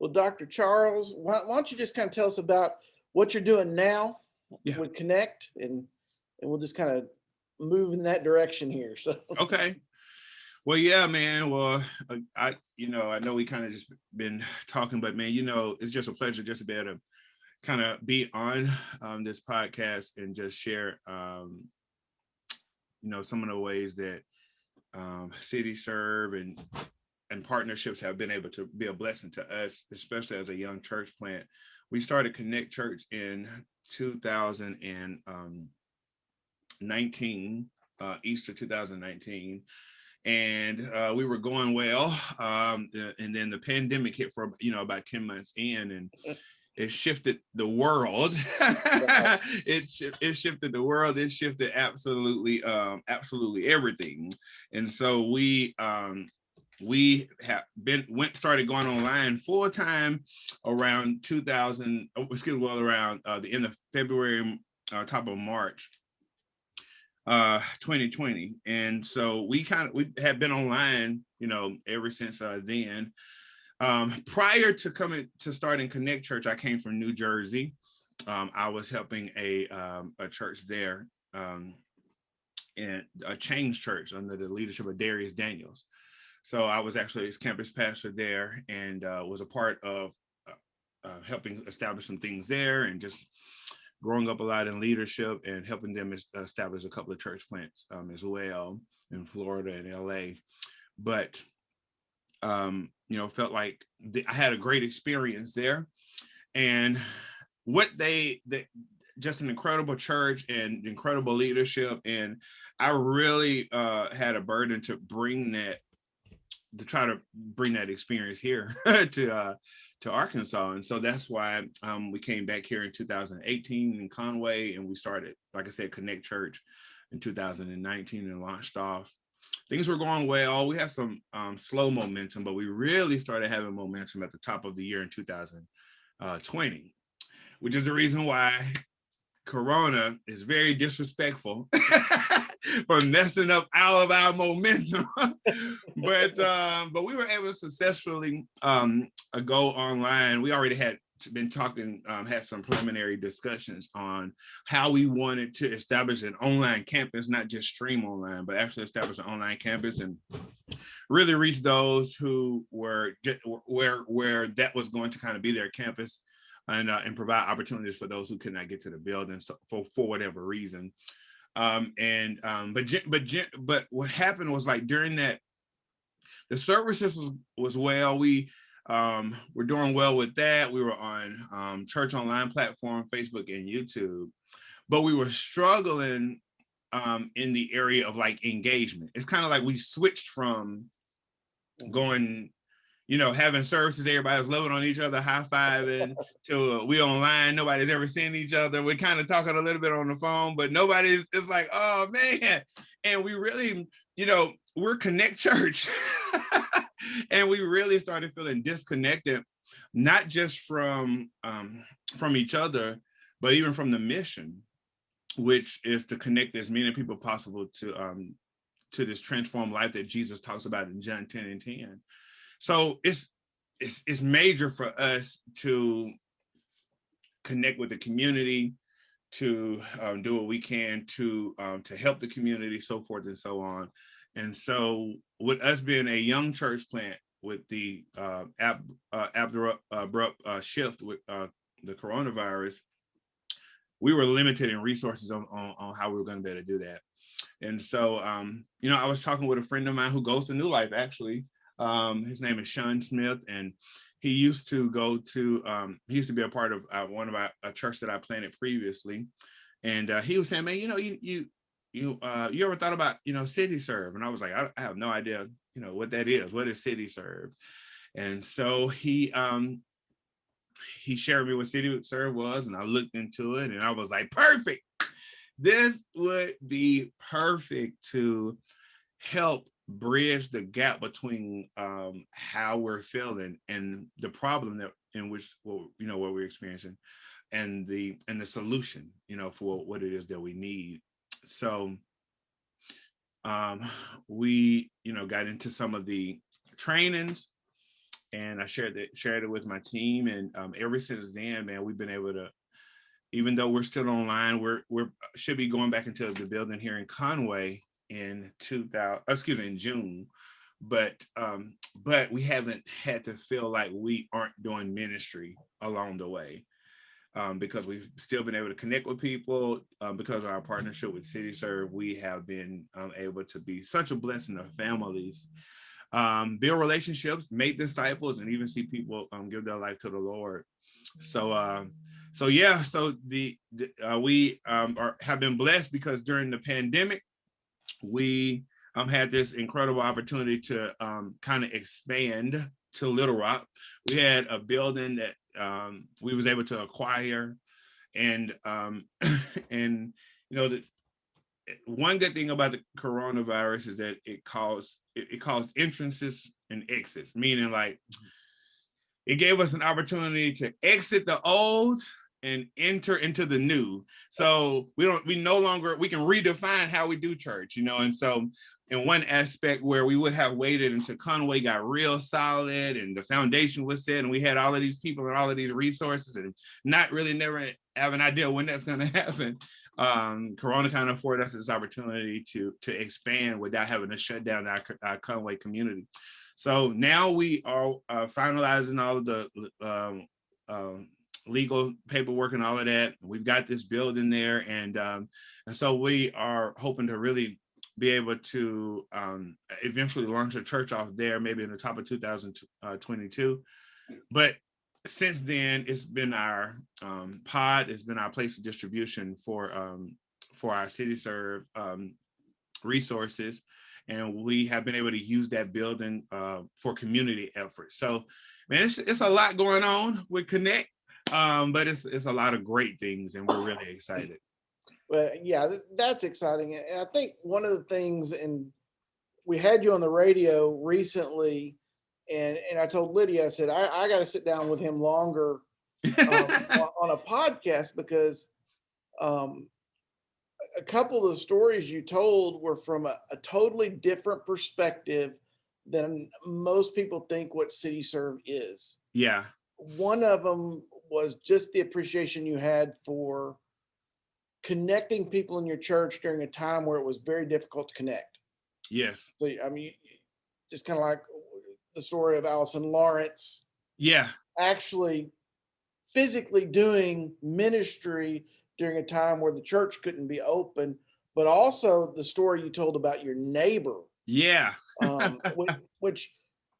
Well, Dr. Charles, why don't you just kind of tell us about what you're doing now Yeah. with Connect, and we'll just kind of move in that direction here. So, Okay. Well, yeah, man. Well, I know we kind of just been talking, but man, it's just a pleasure just to be able to kind of be on this podcast and just share, some of the ways that City Serve and partnerships have been able to be a blessing to us, especially as a young church plant. We started Connect Church in 2019, Easter 2019. And we were going well. And then the pandemic hit for, about 10 months in, and it shifted the world. it shifted the world. It shifted absolutely everything. And so we started going online full time around around the end of February, top of March 2020. And so we had been online, ever since then. Prior to starting Connect Church, I came from New Jersey. I was helping a church there, and a change church under the leadership of Darius Daniels. So I was actually his campus pastor there, and was a part of helping establish some things there, and just growing up a lot in leadership and helping them establish a couple of church plants as well in Florida and LA. But felt like I had a great experience there, and just an incredible church and incredible leadership. And I really had a burden to try to bring that experience here to Arkansas. And so that's why we came back here in 2018 in Conway, and we started, like I said, Connect Church in 2019 and launched off. Things were going well. We had some slow momentum, but we really started having momentum at the top of the year in 2020, which is the reason why Corona is very disrespectful for messing up all of our momentum. but we were able to successfully go online. We already had been talking, had some preliminary discussions on how we wanted to establish an online campus, not just stream online, but actually establish an online campus and really reach those who were where that was going to kind of be their campus, and provide opportunities for those who could not get to the building for whatever reason. But what happened was, like, during that, the services was well. We we're doing well with that. We were on church online platform, Facebook and YouTube, but we were struggling in the area of like engagement. It's kind of like we switched from going, having services, everybody's loving on each other, high-fiving, to we online, nobody's ever seen each other. We're kind of talking a little bit on the phone, but nobody's, it's like, oh man. And we really, we're Connect Church. And we really started feeling disconnected, not just from each other, but even from the mission, which is to connect as many people possible to this transformed life that Jesus talks about in John 10:10. So it's major for us to connect with the community, to do what we can to help the community, so forth and so on. And so, with us being a young church plant, with the abrupt shift with the coronavirus, we were limited in resources on how we were going to be able to do that. And so, I was talking with a friend of mine who goes to New Life, actually. His name is Sean Smith, and he used to he used to be a part of one of a church that I planted previously. And he was saying, man, you ever thought about, City Serve? And I was like, I have no idea, what that is. What is City Serve? And so he shared me what City Serve was, and I looked into it, and I was like, perfect. This would be perfect to help bridge the gap between how we're feeling and the problem what we're experiencing, and the solution, for what it is that we need. So we got into some of the trainings and I shared it with my team. And ever since then, man, we've been able to, even though we're still online, we're should be going back into the building here in Conway in June. But we haven't had to feel like we aren't doing ministry along the way. Because we've still been able to connect with people, because of our partnership with CityServe. We have been able to be such a blessing to families, build relationships, make disciples, and even see people give their life to the Lord. So we have been blessed, because during the pandemic, we had this incredible opportunity to kind of expand to Little Rock. We had a building that we was able to acquire, and and the one good thing about the coronavirus is that it caused entrances and exits, meaning like it gave us an opportunity to exit the old and enter into the new. So we can redefine how we do church, and so in one aspect where we would have waited until Conway got real solid and the foundation was set and we had all of these people and all of these resources and never have an idea when that's going to happen. Corona kind of afforded us this opportunity to expand without having to shut down our Conway community. So now we are finalizing all of the legal paperwork and all of that. We've got this building there, and so we are hoping to really be able to eventually launch a church off there, maybe in the top of 2022. But since then, it's been our pod, it's been our place of distribution for our CityServe resources, and we have been able to use that building for community efforts. So, man, it's a lot going on with Connect, but it's a lot of great things, and we're really excited. Well, yeah, that's exciting. And I think one of the things, and we had you on the radio recently, and I told Lydia, I said, I got to sit down with him longer on a podcast, because a couple of the stories you told were from a totally different perspective than most people think what CityServe is. Yeah. One of them was just the appreciation you had for connecting people in your church during a time where it was very difficult to connect. Yes. So, I mean, just kind of like the story of Allison Lawrence. Yeah. Actually physically doing ministry during a time where the church couldn't be open, but also the story you told about your neighbor. Yeah. Which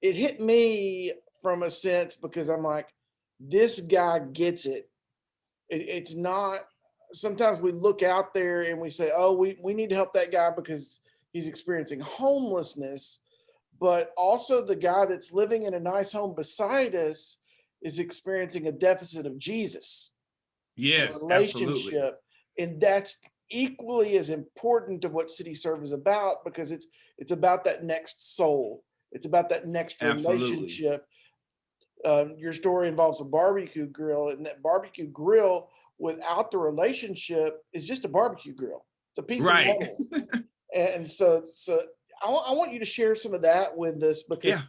it hit me from a sense, because I'm like, this guy gets it. It's not, sometimes we look out there and we say, oh, we need to help that guy because he's experiencing homelessness. But also the guy that's living in a nice home beside us is experiencing a deficit of Jesus. Yes, relationship. absolutely. And that's equally as important of what CityServe is about, because it's about that next soul. It's about that next relationship. Your story involves a barbecue grill, and that barbecue grill without the relationship is just a barbecue grill. It's a piece of metal. And so I want you to share some of that with us, because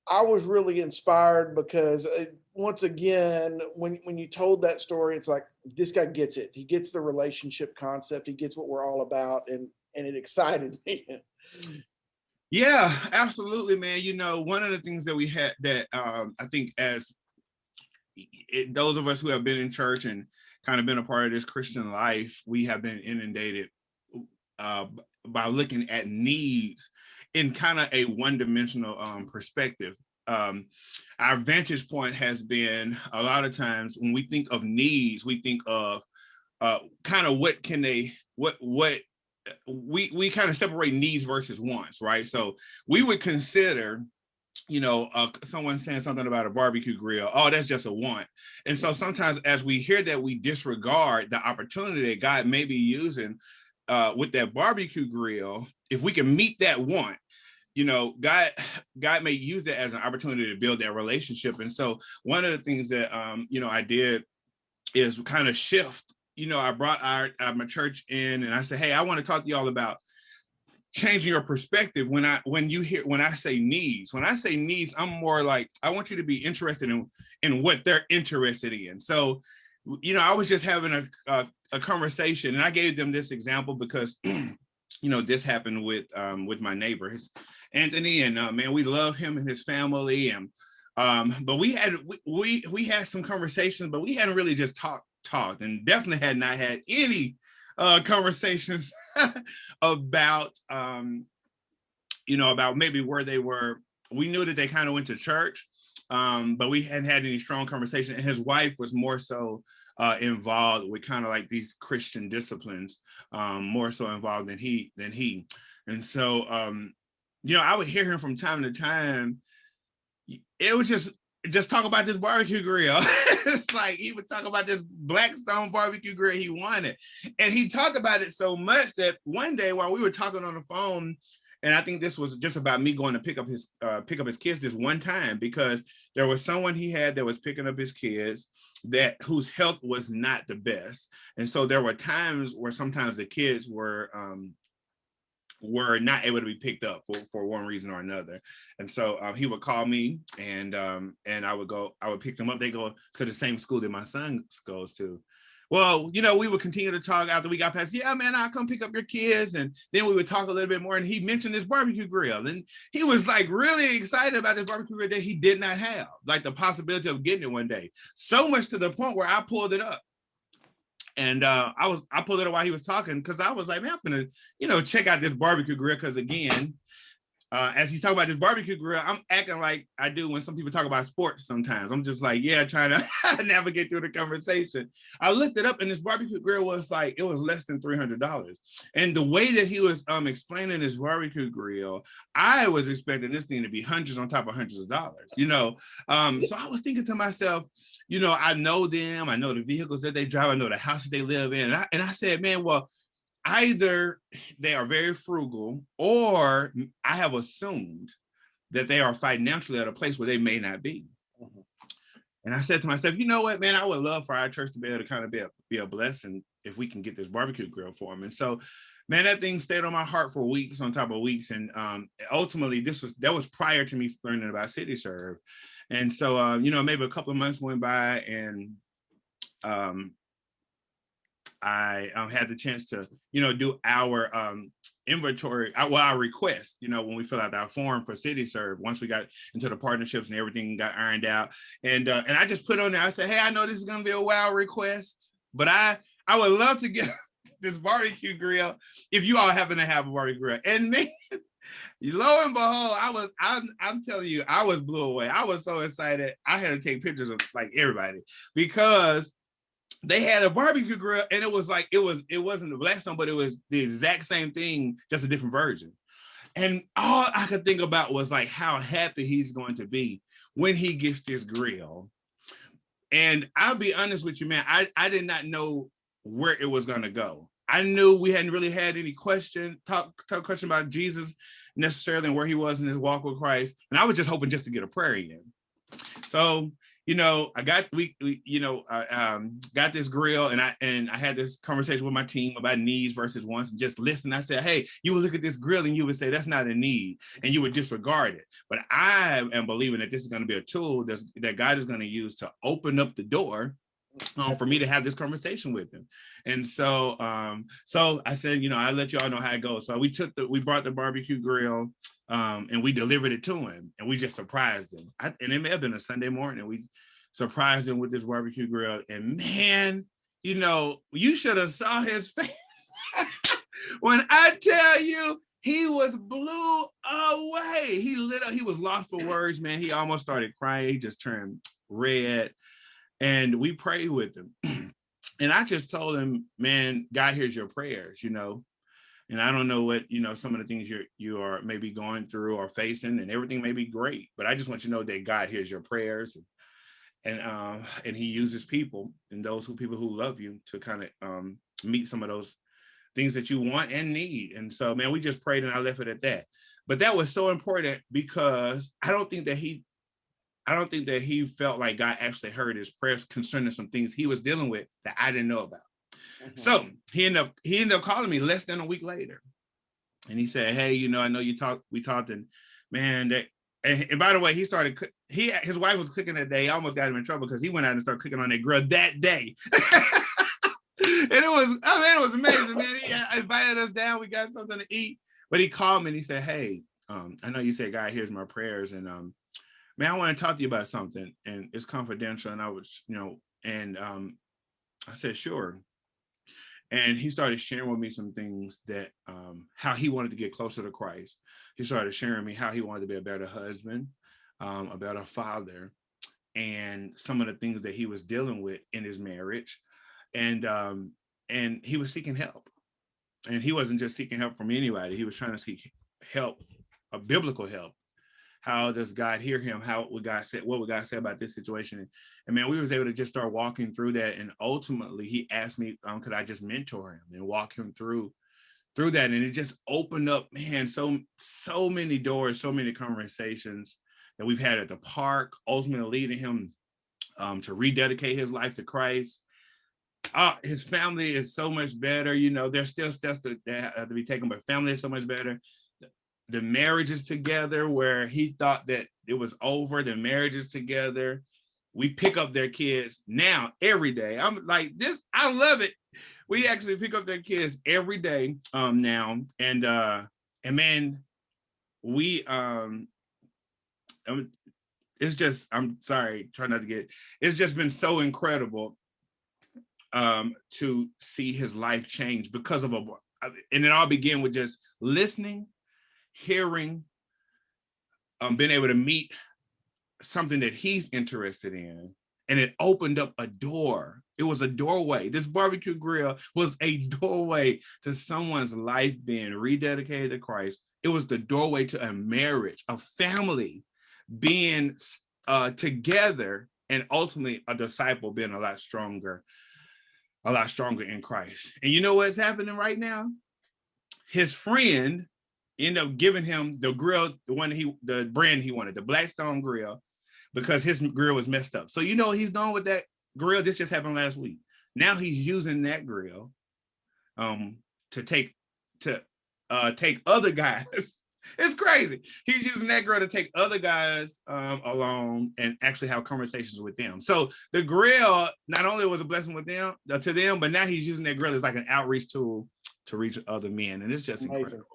I was really inspired, because once again, when you told that story, it's like, this guy gets it. He gets the relationship concept. He gets what we're all about. And it excited me. Yeah, absolutely, man. One of the things that we had that I think as those of us who have been in church and kind of been a part of this Christian life, we have been inundated by looking at needs in kind of a one-dimensional perspective. Our vantage point has been, a lot of times when we think of needs, we think of kind of we kind of separate needs versus wants, right? So we would consider, someone saying something about a barbecue grill, oh, that's just a want. And so sometimes as we hear that, we disregard the opportunity that God may be using with that barbecue grill. If we can meet that want, God may use that as an opportunity to build that relationship. And so one of the things that, I did is kind of shift. I brought my church in, and I said, hey, I want to talk to y'all about changing your perspective when I say needs. When I say needs, I'm more like, I want you to be interested in what they're interested in. So, I was just having a conversation, and I gave them this example because, this happened with my neighbor, Anthony, and man, we love him and his family, and but we had some conversations, but we hadn't really just talked, and definitely had not had any conversations about about maybe where they were. We knew that they kind of went to church, but we hadn't had any strong conversation. And his wife was more so involved with kind of like these Christian disciplines, more so involved than he. And so I would hear him from time to time. It was just talk about this barbecue grill. It's like he would talk about this Blackstone barbecue grill he wanted. And he talked about it so much that one day while we were talking on the phone, and I think this was just about me going to pick up his kids this one time, because there was someone he had that was picking up his kids whose health was not the best. And so there were times where sometimes the kids were not able to be picked up for one reason or another. And so he would call me, and I would pick them up. They go to the same school that my son goes to. Well, we would continue to talk after we got past, yeah, man, I'll come pick up your kids. And then we would talk a little bit more, and he mentioned this barbecue grill. And he was like really excited about this barbecue grill that he did not have, like the possibility of getting it one day. So much to the point where I pulled it up. And I pulled it up while he was talking, because I was like, man, I'm gonna, check out this barbecue grill. Because again, as he's talking about this barbecue grill, I'm acting like I do when some people talk about sports sometimes. I'm just like, yeah, trying to navigate through the conversation. I looked it up, and this barbecue grill was like, it was less than $300. And the way that he was explaining this barbecue grill, I was expecting this thing to be hundreds on top of hundreds of dollars, So I was thinking to myself, I know them, I know the vehicles that they drive, I know the houses they live in. And I said, man, well, either they are very frugal, or I have assumed that they are financially at a place where they may not be. Mm-hmm. And I said to myself, you know what, man, I would love for our church to be able to kind of be a blessing if we can get this barbecue grill for them. And so, man, that thing stayed on my heart for weeks on top of weeks. And ultimately, that was prior to me learning about City Serve. And so, maybe a couple of months went by, and I had the chance to, do our inventory, our request, when we fill out our form for City Serve, once we got into the partnerships and everything got ironed out. And I just put on there, I said, hey, I know this is going to be a wild request, but I would love to get this barbecue grill if you all happen to have a barbecue grill. And man, lo and behold, I'm telling you, I was blew away. I was so excited. I had to take pictures of like everybody, because they had a barbecue grill, and it wasn't the Blackstone, but it was the exact same thing, just a different version. And all I could think about was like how happy he's going to be when he gets this grill. And I'll be honest with you, man, I did not know where it was going to go. I knew we hadn't really had any question about Jesus necessarily and where he was in his walk with Christ. And I was just hoping just to get a prayer in. So, I got got this grill, and I had this conversation with my team about needs versus wants, and just listen. I said, hey, you would look at this grill and you would say that's not a need, and you would disregard it. But I am believing that this is going to be a tool that God is going to use to open up the door for me to have this conversation with him. And so I said, I'll let y'all know how it goes. So we brought the barbecue grill, and we delivered it to him, and we just surprised him. And it may have been a Sunday morning, and we surprised him with this barbecue grill. And man, you should have saw his face. When I tell you, he was blew away. He was lost for words, man. He almost started crying. He just turned red. And we prayed with him. And I just told him, man, God hears your prayers, And I don't know what, some of the things you are maybe going through or facing, and everything may be great. But I just want you to know that God hears your prayers. And he uses people and people who love you to kind of meet some of those things that you want and need. And so, man, we just prayed, and I left it at that. But that was so important, because I don't think that he felt like God actually heard his prayers concerning some things he was dealing with that I didn't know about. Mm-hmm. So he ended up calling me less than a week later. And he said, hey, I know we talked, and man, and by the way, his wife was cooking that day. I almost got him in trouble because he went out and started cooking on that grill that day. And it was amazing, man. He invited us down. We got something to eat, but he called me and he said, hey, I know you said God hears my prayers, and man, I want to talk to you about something, and it's confidential. And I was, and I said, sure. And he started sharing with me some things that how he wanted to get closer to Christ. He started sharing me how he wanted to be a better husband, a better father, and some of the things that he was dealing with in his marriage. And he was seeking help. And he wasn't just seeking help from anybody. He was trying to seek help, a biblical help. How does God hear him? What would God say about this situation? And man, we was able to just start walking through that. And ultimately he asked me, could I just mentor him and walk him through that? And it just opened up, man, so many doors, so many conversations that we've had at the park, ultimately leading him to rededicate his life to Christ. His family is so much better. There's still steps that have to be taken, but family is so much better. The marriage is together where he thought that it was over. The marriage is together. We pick up their kids now every day. I'm like this. I love it. We actually pick up their kids every day now. And man, we it's just, I'm sorry, try not to get, it's just been so incredible to see his life change because of and it all began with just listening, hearing, being able to meet something that he's interested in, and it opened up a door. It was a doorway. This barbecue grill was a doorway to someone's life being rededicated to Christ. It was the doorway to a marriage, a family being together, and ultimately a disciple being a lot stronger in Christ. And you know what's happening right now? His friend ended up giving him the grill, the brand he wanted, the Blackstone Grill, because his grill was messed up. So he's done with that grill. This just happened last week. Now he's using that grill to take other guys. It's crazy. He's using that grill to take other guys along and actually have conversations with them. So the grill not only was a blessing to them, but now he's using that grill as like an outreach tool to reach other men. And it's just incredible.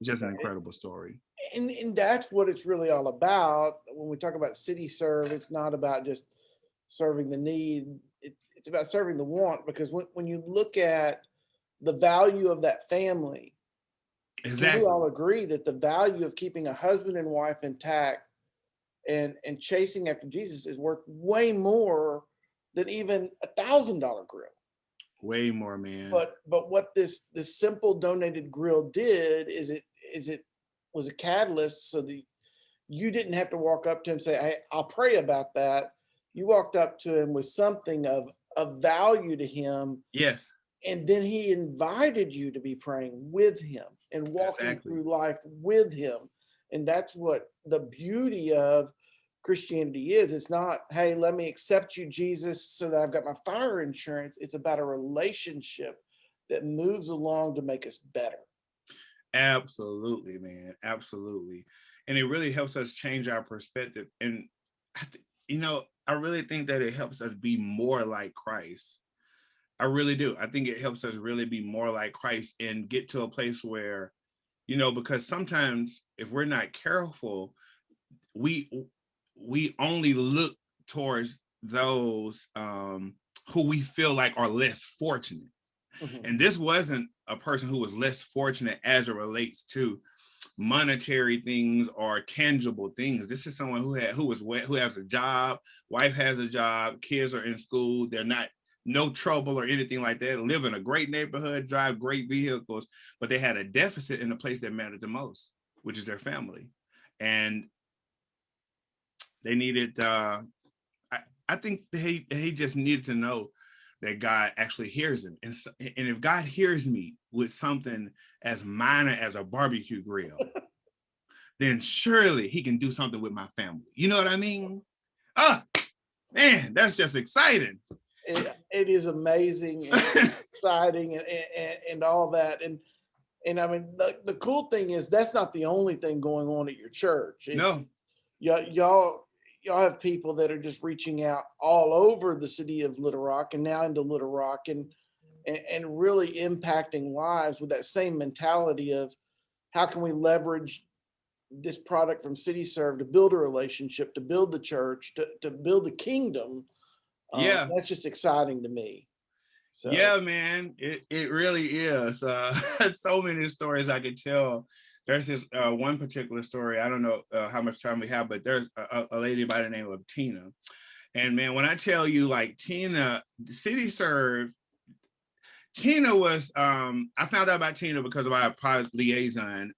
It's just an incredible story. And that's what it's really all about. When we talk about City Serve, it's not about just serving the need. It's about serving the want, because when you look at the value of that family, exactly, we all agree that the value of keeping a husband and wife intact and chasing after Jesus is worth way more than even $1,000 grill. Way more, man. But what this simple donated grill did is it was a catalyst so that you didn't have to walk up to him and say, hey, I'll pray about that. You walked up to him with something of value to him. Yes. And then he invited you to be praying with him and walking through life with him. And that's what the beauty of Christianity is. It's not, hey, let me accept you, Jesus, so that I've got my fire insurance. It's about a relationship that moves along to make us better. Absolutely, man. Absolutely. And it really helps us change our perspective. And, I really think that it helps us be more like Christ. I really do. I think it helps us really be more like Christ and get to a place where, because sometimes if we're not careful, we only look towards those who we feel like are less fortunate. Mm-hmm. And this wasn't a person who was less fortunate as it relates to monetary things or tangible things. This is someone who has a job, wife has a job, kids are in school, they're not no trouble or anything like that, live in a great neighborhood, drive great vehicles, but they had a deficit in the place that mattered the most, which is their family. And they needed, I think he just needed to know that God actually hears him. And if God hears me with something as minor as a barbecue grill, then surely he can do something with my family. You know what I mean? Man, that's just exciting. It is amazing and exciting and all that. And And I mean, the cool thing is that's not the only thing going on at your church. It's No. y'all have people that are just reaching out all over the city of Little Rock and now into Little Rock and really impacting lives with that same mentality of how can we leverage this product from CityServe to build a relationship, to build the church, to build the kingdom. Yeah. That's just exciting to me. So Yeah, man, it really is. So many stories I could tell. There's this one particular story. I don't know how much time we have, but there's a lady by the name of Tina. And man, when I tell you, like, Tina, CityServe, Tina was, I found out about Tina because of our product liaison,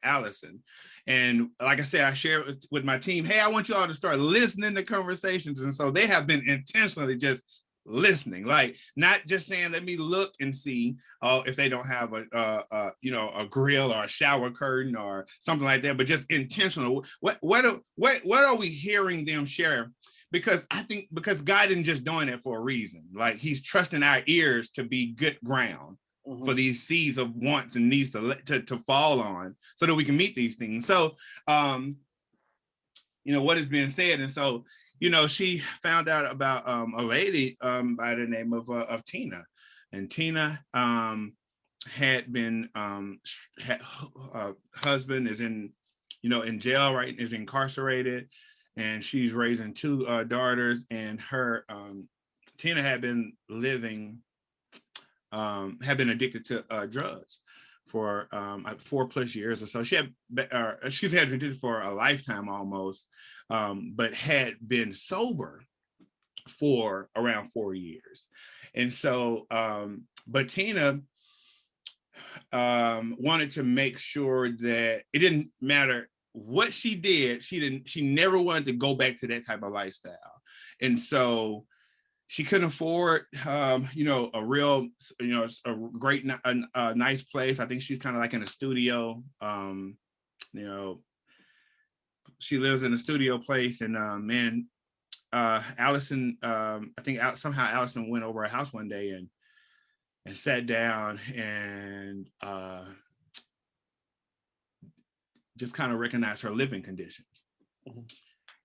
Allison. And like I said, I shared with my team, hey, I want you all to start listening to conversations. And so they have been intentionally just listening, like not just saying, let me look and see if they don't have a grill or a shower curtain or something like that, but just intentional. What are we hearing them share? Because I think God isn't just doing it for a reason. Like he's trusting our ears to be good ground for these seeds of wants and needs to fall on so that we can meet these things. So, what is being said. And so, she found out about a lady by the name of Tina. And Tina had been, husband is in jail, right, is incarcerated. And she's raising two daughters, and her Tina had been addicted to drugs for 4+ years or so. She had been addicted for a lifetime almost, but had been sober for around 4 years. And so, but Tina wanted to make sure that it didn't matter what she did, she never wanted to go back to that type of lifestyle. And so she couldn't afford a real, a great, nice place. I think she's kind of like in a studio. She lives in a studio place, and Allison, I think somehow Allison went over her house one day and sat down and just kind of recognize her living conditions. And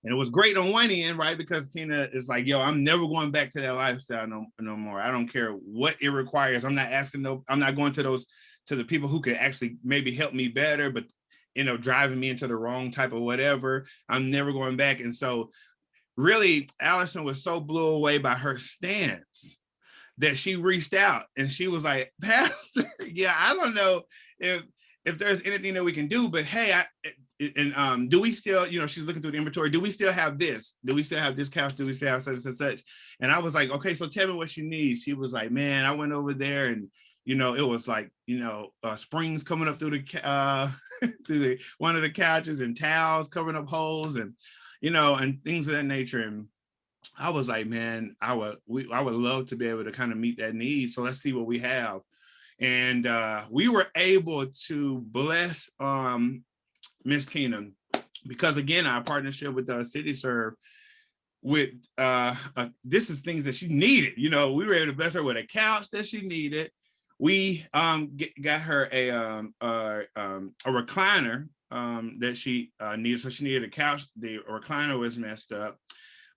it was great on one end, right? Because Tina is like, yo, I'm never going back to that lifestyle no more. I don't care what it requires. I'm not going to the people who could actually maybe help me better, but driving me into the wrong type of whatever. I'm never going back. And so really, Allison was so blown away by her stance that she reached out and she was like, Pastor, yeah, I don't know if there's anything that we can do, but hey, do we still, she's looking through the inventory. Do we still have this? Do we still have this couch? Do we still have such and such? And I was like, okay, so tell me what she needs. She was like, man, I went over there and, it was like, springs coming up through the one of the couches and towels covering up holes and, and things of that nature. And I was like, man, I would love to be able to kind of meet that need. So let's see what we have. And we were able to bless Miss Tina because, again, our partnership with CityServe with this is things that she needed. We were able to bless her with a couch that she needed. We got her a recliner that she needed. So she needed a couch. The recliner was messed up.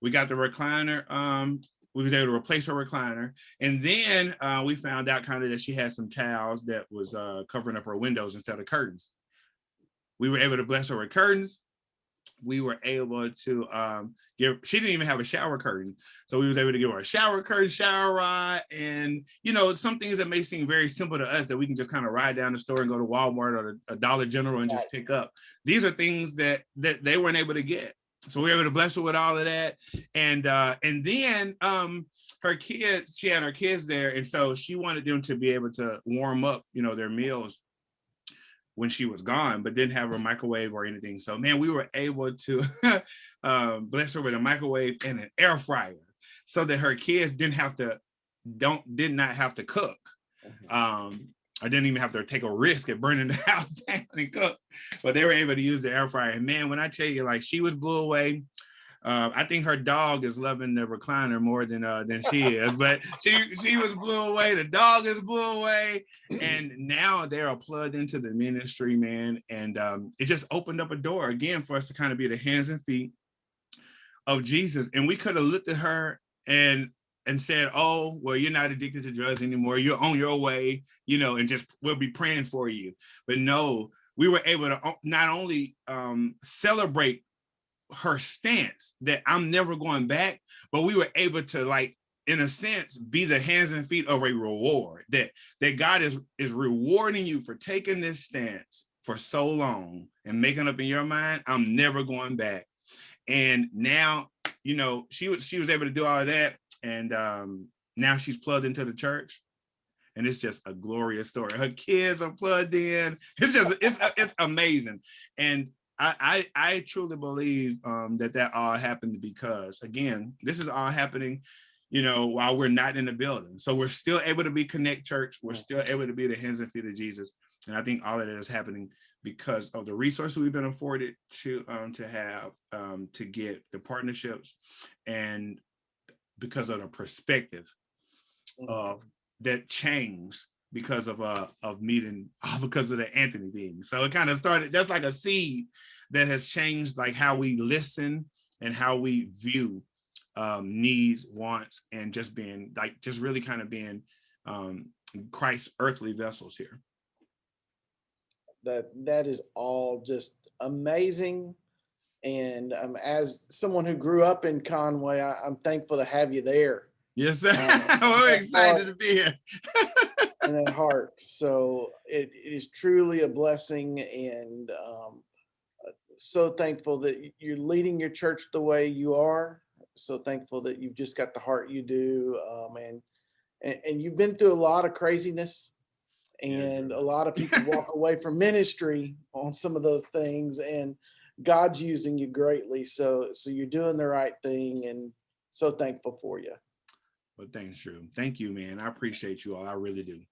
We got the recliner. We was able to replace her recliner. And then we found out kind of that she had some towels that was covering up her windows instead of curtains. We were able to bless her with curtains. We were able to she didn't even have a shower curtain. So we was able to give her a shower curtain, shower rod, and, some things that may seem very simple to us that we can just kind of ride down the store and go to Walmart or a Dollar General and just pick up. These are things that they weren't able to get. So we were able to bless her with all of that. And then her kids, she had her kids there. And so she wanted them to be able to warm up, their meals when she was gone, but didn't have a microwave or anything. So, man, we were able to bless her with a microwave and an air fryer so that her kids did not have to cook. I didn't even have to take a risk at burning the house down and cook, but they were able to use the air fryer. And man, when I tell you, like, she was blew away. I think her dog is loving the recliner more than she is, but she was blew away. The dog is blew away, and now they are plugged into the ministry, man. And it just opened up a door again for us to kind of be the hands and feet of Jesus. And we could have looked at her and said, "Oh, well, you're not addicted to drugs anymore. You're on your way, you know, and just we'll be praying for you." But no, we were able to not only celebrate her stance that I'm never going back, but we were able to, like, in a sense, be the hands and feet of a reward, that God is rewarding you for taking this stance for so long and making up in your mind, I'm never going back. And now, you know, she was able to do all of that, and now she's plugged into the church, and it's just a glorious story. Her kids are plugged in. It's just it's amazing. And I truly believe that all happened because, again, this is all happening, you know, while we're not in the building. So we're still able to be Connect Church. We're still able to be the hands and feet of Jesus. And I think all of that is happening because of the resources we've been afforded to have, to get the partnerships, and because of the perspective of that changed because of meeting, because of the Anthony thing. So it kind of started, that's like a seed that has changed like how we listen and how we view needs, wants, and just being like, just really kind of being Christ's earthly vessels here. That is all just amazing. And as someone who grew up in Conway, I'm thankful to have you there. Yes, sir. We're excited to be here. And at heart. So it is truly a blessing, and so thankful that you're leading your church the way you are. So thankful that you've just got the heart you do, and you've been through a lot of craziness, and a lot of people walk away from ministry on some of those things, and God's using you greatly. So you're doing the right thing, and so thankful for you. Well, thanks, Drew. Thank you, man. I appreciate you all. I really do.